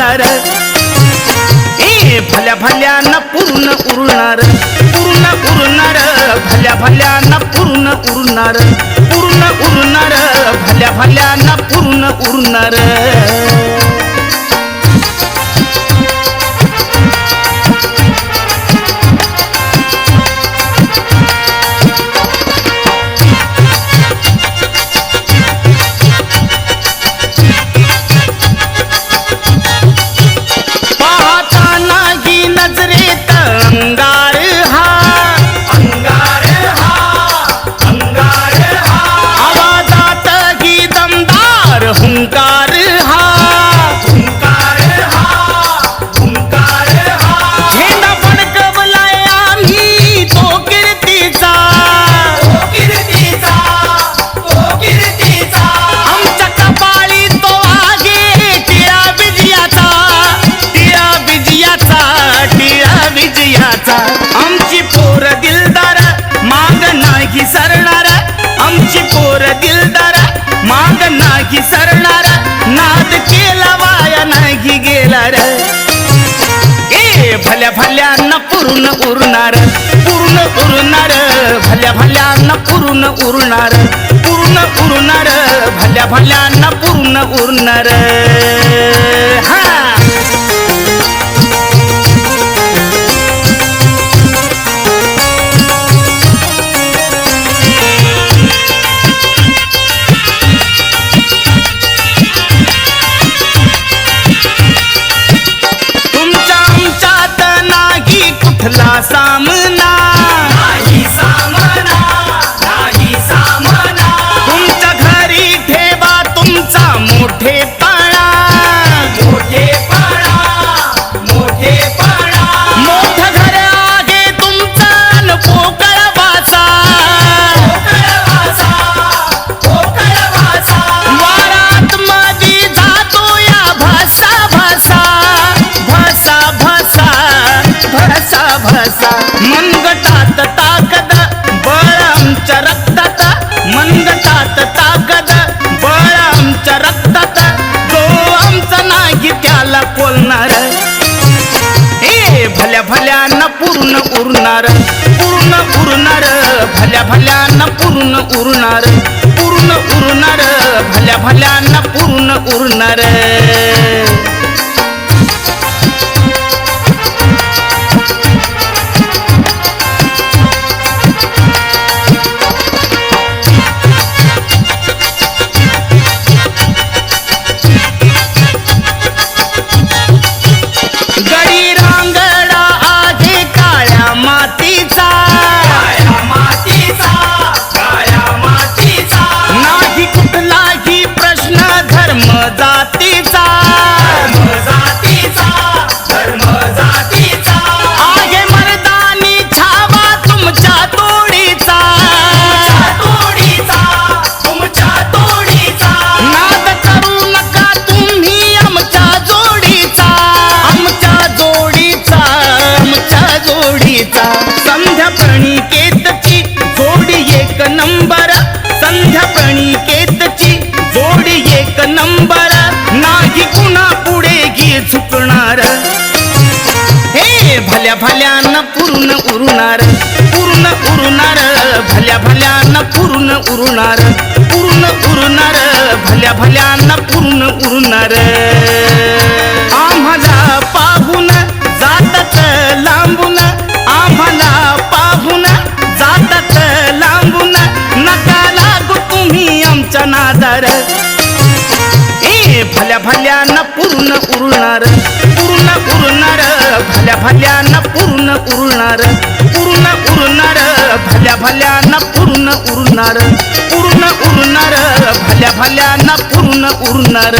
नादार ए भल्या भल्यानं पूर्ण उरणार पूर्ण उरणार भल्या भल्यानं पूर्ण उरणार पूर्ण उरणार भल्या भल्यानं पूर्ण उरणार आमची पोर दिलदार माग नाही सरणार आमची पोर दिलदार माग नाही सरणार नाद केला वाया नाही गेला रे ए भल्या भल्यानं पूर्ण उरणार पूर्ण उरणार भल्या भल्यानं पूर्ण उरणार पूर्ण उरणार भल्या भल्यानं पूर्ण उरणार हा सामना नाही सामना नाही सामना तुमच्या घरी ठेवा तुमचा मोठेपणा मोठेपणा मोठेपणा मोठं घर आहे तुमचा पोकळ वासा वारात मध्ये जातो या भासा भासा भासा भासा भासा भासा मनगटात ताकद बळ आमच्या रक्तात मनगटात ताकद बळ आमच्या रक्तात जो आमचा नाही त्याला बोलणार ए भल्या भल्यानं पूर्ण उरणार पूर्ण उरणार भल्या भल्यानं पूर्ण उरणार पूर्ण उरणार भल्या भल्यानं पूर्ण उरणार संध्या प्रणिकेतची जोडी एक नंबर संध्या प्रणिकेतची जोडी एक नंबर नाही कुणा पुढे घे झुकणार हे भल्या भल्यानं पूर्ण उरणार पूर्ण उरणार भल्या भल्यानं पूर्ण उरणार पूर्ण उरणार भल्या भल्यानं पूर्ण उरणार आम्हाला पाहून जातात लांबून आम्हाला पाहून जातात लांबून नका लागू तुम्ही आमच्या नादार ए भल्या भल्यानं पूर्ण उरणार पूर्ण उरणार भल्या भल्यानं पूर्ण उरणार पूर्ण उरणार भल्या भल्यानं पूर्ण उरणार पूर्ण उरणार भल्या भल्यानं पूर्ण उरणार